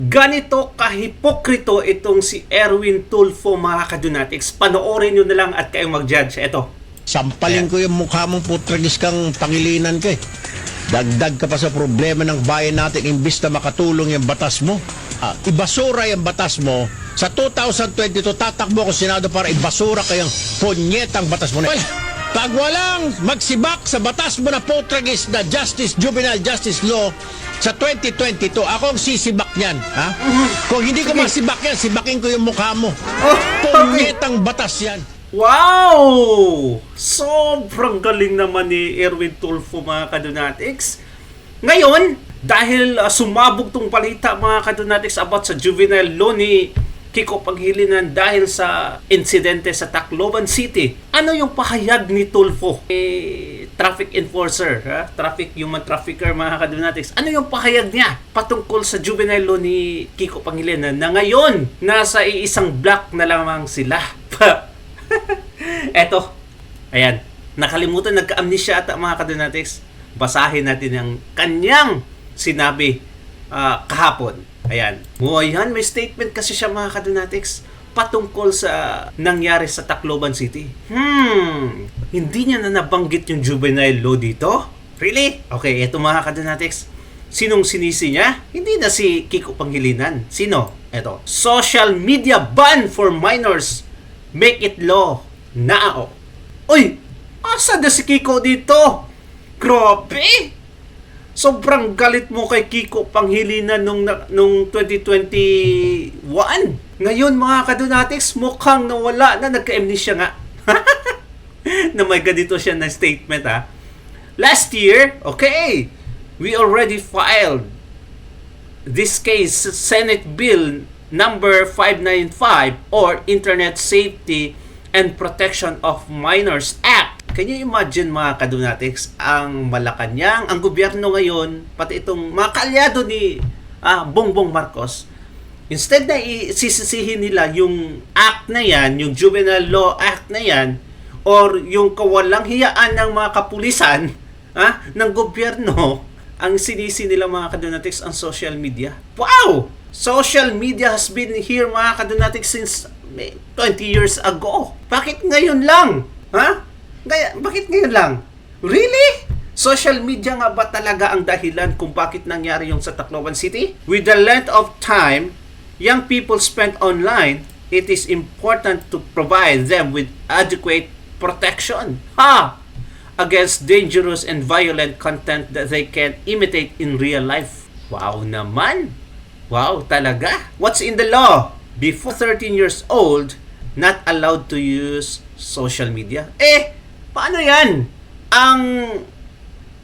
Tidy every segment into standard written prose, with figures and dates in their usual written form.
Ganito kahipokrito itong si Erwin Tulfo, mga kadunatics. Panoorin nyo na lang at kayong mag-judge. Ito. Sampalin ko yung mukha mong putragis kang pangilinan ka eh. Dagdag ka pa sa problema ng bayan natin imbis na makatulong yung batas mo. Ibasura yung batas mo. Sa 2022, tatakbo ko Senado para ibasura kayang punyetang batas mo na. Pag walang magsibak sa batas mo na putragis na juvenile justice law sa 2022, ako ang sisibak niyan. Ha? Kung hindi ko masibak yan, sibakin ko yung mukha mo. Punyetang batas yan. Wow! Sobrang galing naman ni Erwin Tulfo, mga kadunatics. Ngayon, dahil sumabog tong balita, mga kadunatics, about sa juvenile law ni Kiko Pangilinan dahil sa insidente sa Tacloban City. Ano yung pahayag ni Tulfo? Traffic enforcer, traffic human trafficker, mga kadunatics. Ano yung pahayag niya patungkol sa juvenile law ni Kiko Pangilinan na ngayon nasa iisang block na lamang sila? Eto, ayan, nakalimutan, nagka-amnesia ata, mga kadunatics. Basahin natin ang kanyang sinabi kahapon. Ayan. Ayan, may statement kasi siya, mga kadunatics, patungkol sa nangyari sa Tacloban City. Hindi niya na nabanggit yung juvenile law dito? Really? Okay, eto, mga kadunatics. Sinong sinisi niya? Hindi na si Kiko Pangilinan. Sino? Eto. Social media ban for minors. Make it law now. Uy! Asa na si Kiko dito? Grabe! Sobrang galit mo kay Kiko Pangilinan nung 2021. Ngayon, mga kadunatics, mukhang nawala na, nagka-amnesia nga. Na may ganito siya na statement, ha. Last year, okay, we already filed this case, Senate Bill number 595 or Internet Safety and Protection of Minors Act. Can you imagine, mga kadunatics, ang Malacanang, ang gobyerno ngayon, pati itong mga kaalyado ni Bongbong Marcos, instead na isisisihin nila yung act na yan, yung Juvenile Law Act na yan, or yung kawalang hiyaan ng mga kapulisan ng gobyerno, ang sinisi nila, mga kadunatics, ang social media. Wow! Social media has been here, mga kadunatics, since 20 years ago. Bakit ngayon lang? Bakit ngayon lang? Really? Social media nga ba talaga ang dahilan kung bakit nangyari yung sa Tacloban City? With the length of time young people spend online, it is important to provide them with adequate protection against dangerous and violent content that they can imitate in real life. Wow naman! Wow, talaga? What's in the law? Before 13 years old, not allowed to use social media. Paano yan? Ang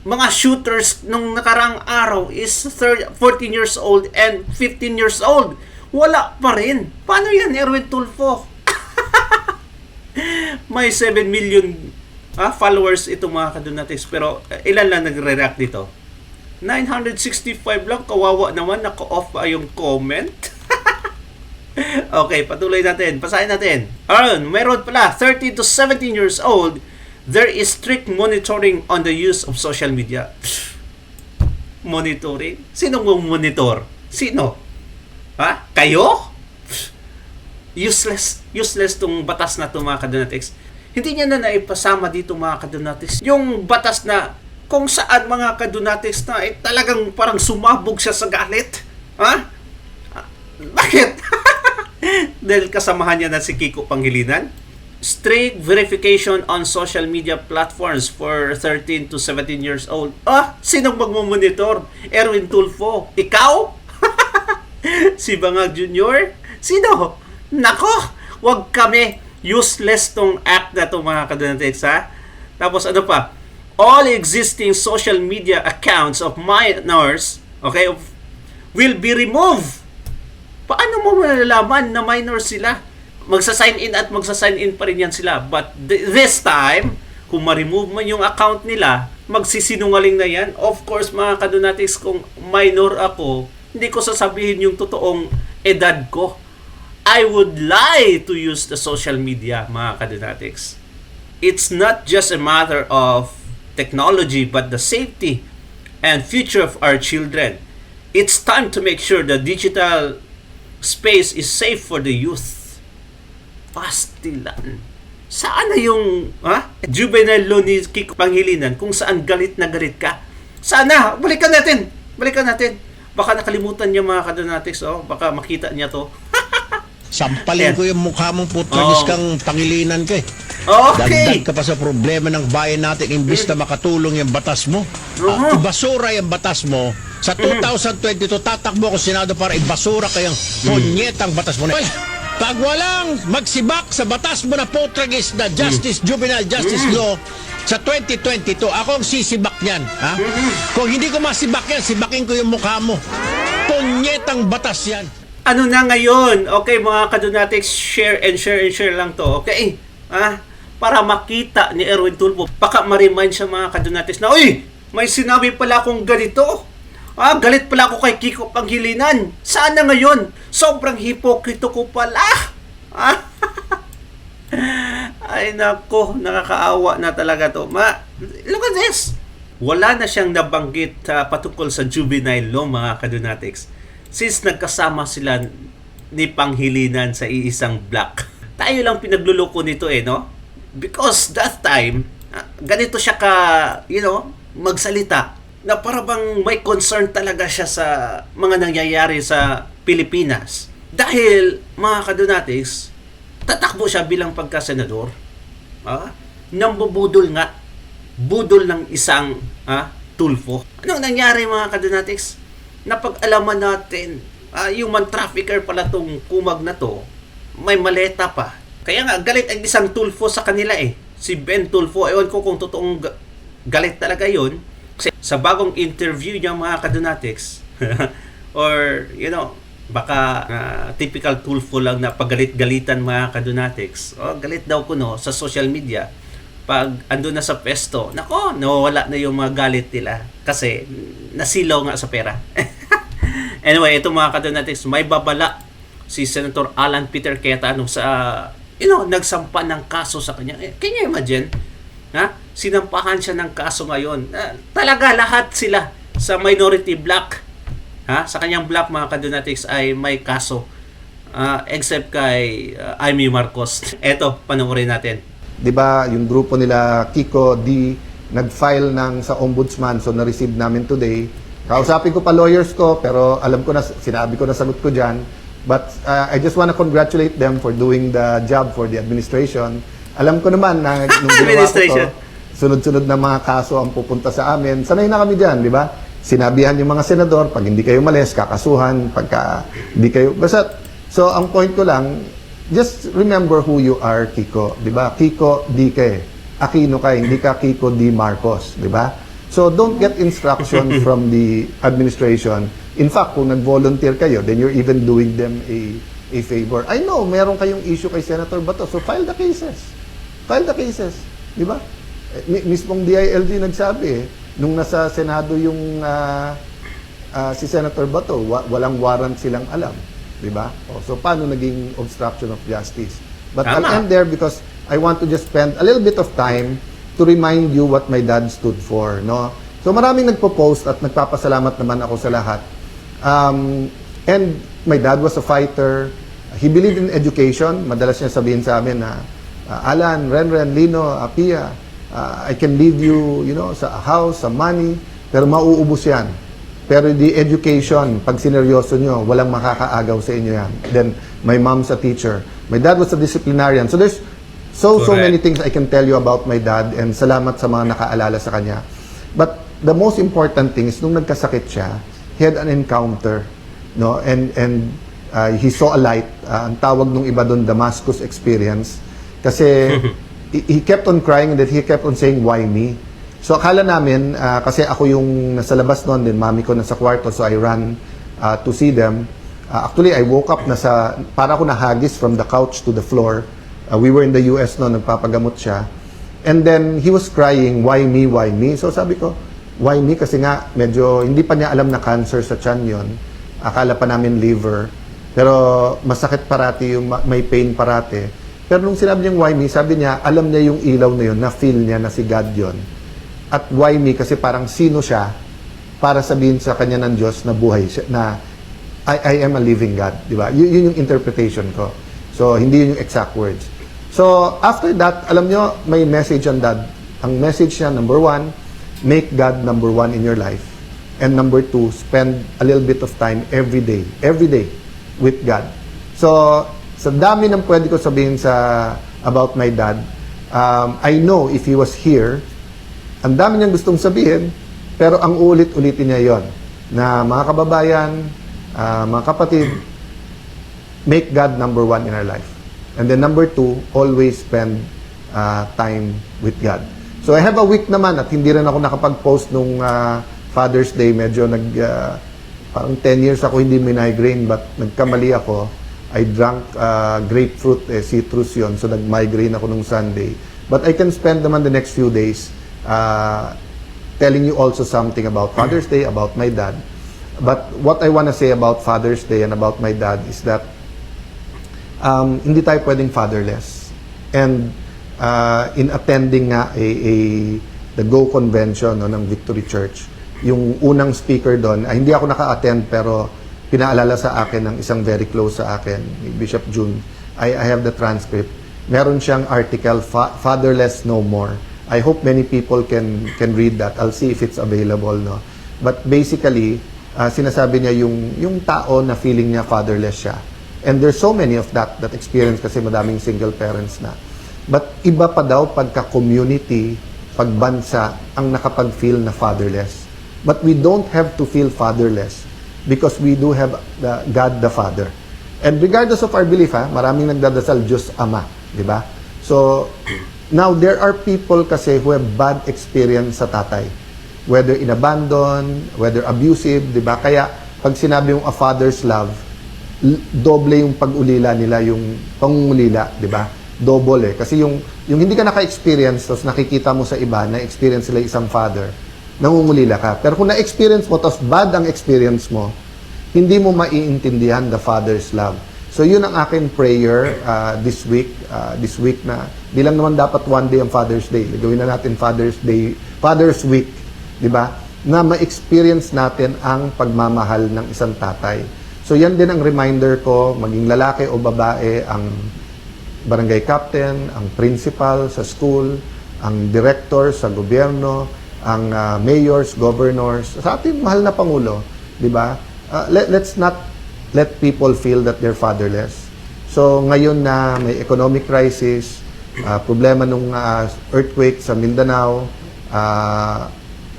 mga shooters nung nakarang araw is 14 years old and 15 years old. Wala pa rin. Paano yan, Erwin Tulfo? May 7 million followers itong mga kadunatics. Pero ilan lang nagre-react dito? 965 lang. Kawawa naman. Naka-off pa yung comment. Okay, patuloy natin. Pasahin natin. Meron pala, 13 to 17 years old, there is strict monitoring on the use of social media. Monitoring? Sino mo monitor? Sino? Kayo? Useless tong batas na to, mga kadunatics. Hindi niya na naipasama dito, mga kadunatics, yung batas na kung saan, mga kadunatics, na talagang parang sumabog siya sa galit. Bakit? Dahil kasamahan niya na si Kiko Pangilinan. Strict verification on social media platforms for 13 to 17 years old. Sinong magmumonitor? Erwin Tulfo? Ikaw? Si Bangag Jr.? Sino? Nako! Wag kami. Useless tong act na to, mga kadunatics, ha? Tapos ano pa? All existing social media accounts of minors, okay, will be removed. Paano mo malalaman na minor sila? Magsa-sign in at magsa-sign in pa rin yan sila. But this time, kung ma-remove man yung account nila, magsisinungaling na yan. Of course, mga kadunatics, kung minor ako, hindi ko sasabihin yung totoong edad ko. I would lie to use the social media, mga kadunatics. It's not just a matter of technology, but the safety and future of our children. It's time to make sure the digital space is safe for the youth. Pastilan. Saan na yung juvenile law ni Kiko Pangilinan kung saan galit na galit ka? Sana, balikan natin. Baka nakalimutan niya mga kadonatics, baka makita niya to. Sampalin ko yung mukha mong putragis kang pangilinan ka eh. Okay. Dagdag ka pa sa problema ng bayan natin imbis na makatulong yung batas mo. Ibasura yung batas mo. Sa 2022, tatakbo ko Senado para ibasura kayang punyetang batas mo na. Pag walang magsibak sa batas mo na putragis na juvenile justice law sa 2022, ako ang sisibak niyan. Kung hindi ko masibak yan, sibakin ko yung mukha mo. Punyetang batas yan. Ano na ngayon? Okay, mga kadonatics, share lang to. Okay? Para makita ni Erwin Tulfo, baka ma-remind siya mga kadonatics na, uy, may sinabi pala akong ganito. Galit pala ako kay Kiko Pangilinan. Saan na ngayon? Sobrang hipokrito ko pala. Ay nako, nakakaawa na talaga to. Look at this. Wala na siyang nabanggit patungkol sa juvenile law, mga kadonatics. Since nagkasama sila ni Pangilinan sa iisang block. Tayo lang pinagluloko nito no? Because that time, ganito siya magsalita na parang may concern talaga siya sa mga nangyayari sa Pilipinas. Dahil, mga kadonatics, tatakbo siya bilang pagkasenador. Nambubudol nga. Budol ng isang Tulfo. Anong nangyari, mga kadonatics? Napag-alaman natin, human trafficker pala tong kumag na to, may maleta pa. Kaya nga, galit ang isang Tulfo sa kanila Si Ben Tulfo. Ewan ko kung totoong galit talaga yun. Kasi sa bagong interview niya, mga kadonatics, or, baka typical Tulfo lang na pagalit-galitan, mga kadonatics. Galit daw ko, sa social media. Pag ando na sa pesto, nawawala na yung mga galit nila. Kasi, nasilaw nga sa pera. Anyway, ito mga kadonatics, may babala si Senator Alan Peter Cayetano sa, nagsampa ng kaso sa kanya. Can you imagine? Sinampahan siya ng kaso ngayon. Talaga lahat sila sa minority block, sa kanyang block, mga kadonatics, ay may kaso. Except kay Amy Marcos. Eto, panoorin natin. 'Di ba, yung grupo nila Kiko D nag-file sa ombudsman, so na-receive namin today. Kausapin ko pa lawyers ko, pero alam ko na, sinabi ko na sagot ko diyan. But I just want to congratulate them for doing the job for the administration. Alam ko naman na nung ginawa ko to, sunod-sunod na mga kaso ang pupunta sa amin. Sanay na kami diyan, 'di ba? Sinabihan yung mga senador, pag hindi kayo malis, kakasuhan, pagka hindi kayo so ang point ko lang, just remember who you are, Kiko, 'di ba? Kiko D ka Aquino ka, hindi ka Kiko D Marcos, 'di ba? So don't get instruction from the administration. In fact, kung nag-volunteer kayo, then you're even doing them a favor. I know meron kayong issue kay Senator Bato, so file the cases. File the cases, 'di ba? Mismong DILG nagsabi nung nasa Senado yung si Senator Bato, walang warrant silang alam. Diba? So, paano naging obstruction of justice? But I'll end there because I want to just spend a little bit of time to remind you what my dad stood for. No? So, maraming nagpo-post at nagpapasalamat naman ako sa lahat. And my dad was a fighter. He believed in education. Madalas niya sabihin sa amin na, Alan, Renren, Lino, Pia, I can leave you, sa house, sa money, pero mauubos yan. Pero the education, pag sineryoso nyo, walang makakaagaw sa inyo yan. Then, my mom's a teacher. My dad was a disciplinarian. So there's so many things I can tell you about my dad, and salamat sa mga nakaalala sa kanya. But the most important thing is, nung nagkasakit siya, he had an encounter, no? And he saw a light. Ang tawag nung iba doon, Damascus experience. Kasi he kept on crying and that he kept on saying, why me? So akala namin, kasi ako yung nasa labas noon, din mami ko nasa kwarto, so I ran to see them. Actually, I woke up para ako nahagis from the couch to the floor. We were in the US noon, nagpapagamot siya. And then, he was crying, why me, why me? So sabi ko, why me? Kasi nga, medyo hindi pa niya alam na cancer sa tiyan yon. Akala pa namin liver. Pero masakit parati, may pain parati. Pero nung sinabi niyang why me, sabi niya, alam niya yung ilaw na yun, na feel niya na si God yon. At why me? Kasi parang sino siya para sabihin sa kanya ng Diyos na buhay siya, na I am a living God, di ba? Yun yung interpretation ko. So, hindi yun yung exact words. So, after that, alam nyo, may message on that. Ang message niya, number 1, make God number 1 in your life. And number 2, spend a little bit of time every day with God. So, sa dami ng pwede ko sabihin about my dad, I know if he was here, ang dami niyang gustong sabihin, pero ang ulit-ulitin niya yon na mga kababayan, mga kapatid, make God number 1 in our life. And then number 2, always spend time with God. So I have a week naman at hindi rin ako nakapag-post nung Father's Day. Medyo parang 10 years ako hindi migraine, but nagkamali ako. I drank grapefruit, citrus yon, so nag-migraine ako nung Sunday. But I can spend naman the next few days telling you also something about Father's Day, about my dad. But what I want to say about Father's Day and about my dad is that hindi tayo pwedeng fatherless. And in attending nga the Go Convention ng Victory Church, yung unang speaker doon, hindi ako naka-attend pero pinaalala sa akin ng isang very close sa akin, Bishop June. I have the transcript. Meron siyang article, Fatherless No More. I hope many people can read that. I'll see if it's available, no. But basically, sinasabi niya yung tao na feeling niya fatherless siya. And there's so many of that experience kasi madaming single parents na. But iba pa daw pagka-community, pagbansa, ang nakapag-feel na fatherless. But we don't have to feel fatherless because we do have God the Father. And regardless of our belief, maraming nagdadasal Diyos Ama, di ba? So, now there are people kasi who have bad experience sa tatay. Whether in-abandon, whether abusive, di ba? Kaya, pag sinabi yung a father's love, doble yung pag-ulila nila, yung pangungulila, di ba? Double Kasi yung hindi ka naka-experience, tapos nakikita mo sa iba, na-experience sila isang father, nangungulila ka. Pero kung na-experience mo, tapos bad ang experience mo, hindi mo maiintindihan the Father's love. So yun ang aking prayer this week na, di lang naman dapat one day ang Father's Day. Gawin na natin Father's Day, Father's Week, di ba? Na ma-experience natin ang pagmamahal ng isang tatay. So yan din ang reminder ko, maging lalaki o babae, ang barangay captain, ang principal sa school, ang director sa gobyerno, ang mayors, governors, sa ating mahal na Pangulo, di ba? Let's not let people feel that they're fatherless. So ngayon na may economic crisis, problema nung earthquake sa Mindanao,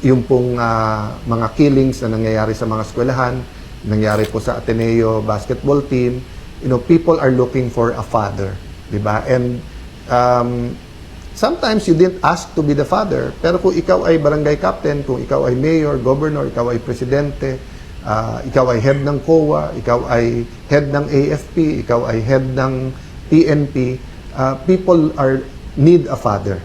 yung pong mga killings na nangyayari sa mga eskwelahan, nangyari po sa Ateneo basketball team, people are looking for a father, di ba? And sometimes you didn't ask to be the father, pero kung ikaw ay barangay captain, kung ikaw ay mayor, governor, ikaw ay presidente, ikaw ay head ng COA, ikaw ay head ng AFP, ikaw ay head ng PNP, people need a father.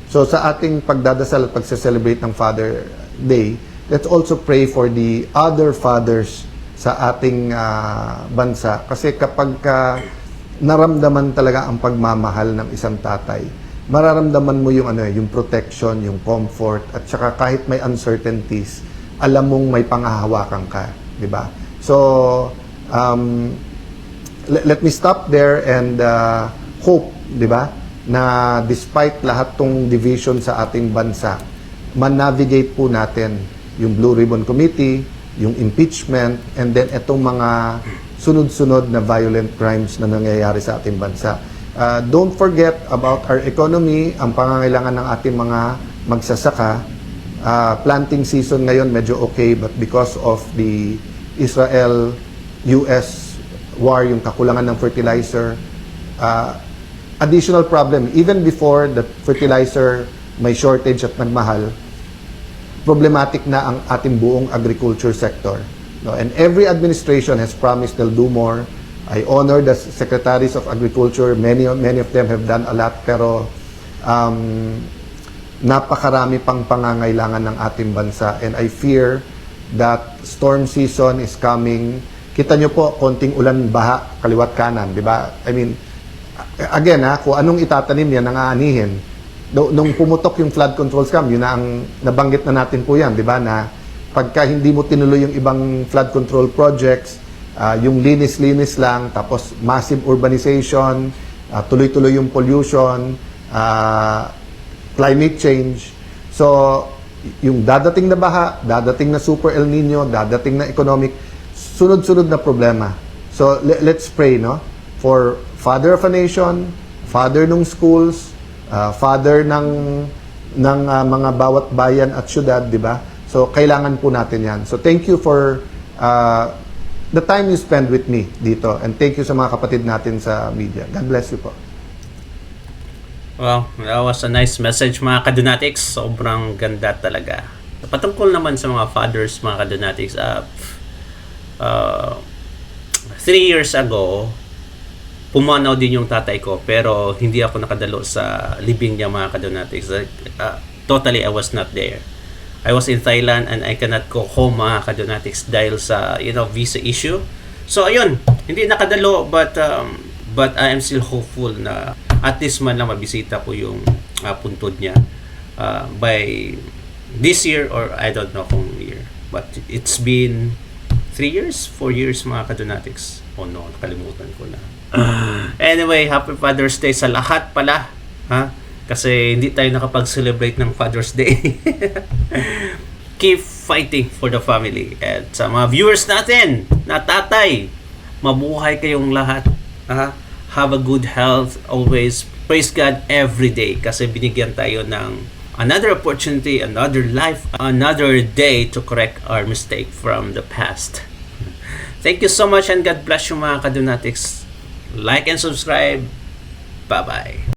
So sa ating pagdadasal at pagse-celebrate ng Father Day, let's also pray for the other fathers sa ating bansa. Kasi kapag naramdaman talaga ang pagmamahal ng isang tatay, mararamdaman mo yung protection, yung comfort, at saka kahit may uncertainties, alam mong may pangahawakan ka, di ba? So, let me stop there and hope, di ba, na despite lahat tong division sa ating bansa, man-navigate po natin yung Blue Ribbon Committee, yung impeachment, and then itong mga sunod-sunod na violent crimes na nangyayari sa ating bansa. Don't forget about our economy, ang pangangailangan ng ating mga magsasaka. Planting season ngayon medyo okay, but because of the Israel-US war, yung kakulangan ng fertilizer, additional problem. Even before the fertilizer may shortage at nagmahal, problematic na ang ating buong agriculture sector. No? And every administration has promised they'll do more. I honor the secretaries of agriculture. Many of them have done a lot, pero napakarami pang pangangailangan ng ating bansa. And I fear that storm season is coming. Kita nyo po, konting ulan, baha, kaliwat kanan, di ba? I mean, again, kung anong itatanim yan, ang aanihin. Nung pumutok yung flood control scam, yun na ang nabanggit na natin po yan, di ba? Na pagka hindi mo tinuloy yung ibang flood control projects, yung linis-linis lang, tapos massive urbanization, tuloy-tuloy yung pollution, climate change. So, yung dadating na baha, dadating na super El Nino, dadating na economic, sunod-sunod na problema. So, let's pray, no? For father of a nation, father ng schools, father ng mga bawat bayan at syudad, di ba? So, kailangan po natin yan. So, thank you for the time you spend with me dito. And thank you sa mga kapatid natin sa media. God bless you po. Well, that was a nice message mga Kadunatics. Sobrang ganda talaga. Patungkol naman sa mga fathers mga Kadunatics, 3 years ago, pumanaw din yung tatay ko pero hindi ako nakadalo sa libing niya mga Kadunatics. Totally, I was not there. I was in Thailand and I cannot go home mga Kadunatics dahil sa visa issue. So ayun, hindi nakadalo but I am still hopeful na at least man lang mabisita ko yung puntod niya by this year or I don't know kung year. But it's been 3 years, 4 years mga Kadunatics. Oh no, nakalimutan ko na. Anyway, happy Father's Day sa lahat pala. Ha? Kasi hindi tayo nakapag-celebrate ng Father's Day. Keep fighting for the family. At sa mga viewers natin, na tatay, mabuhay kayong lahat. Ha? Have a good health always. Praise God every day kasi binigyan tayo ng another opportunity, another life, another day to correct our mistake from the past. Thank you so much and God bless you mga Kadunatics. Like and subscribe. Bye-bye.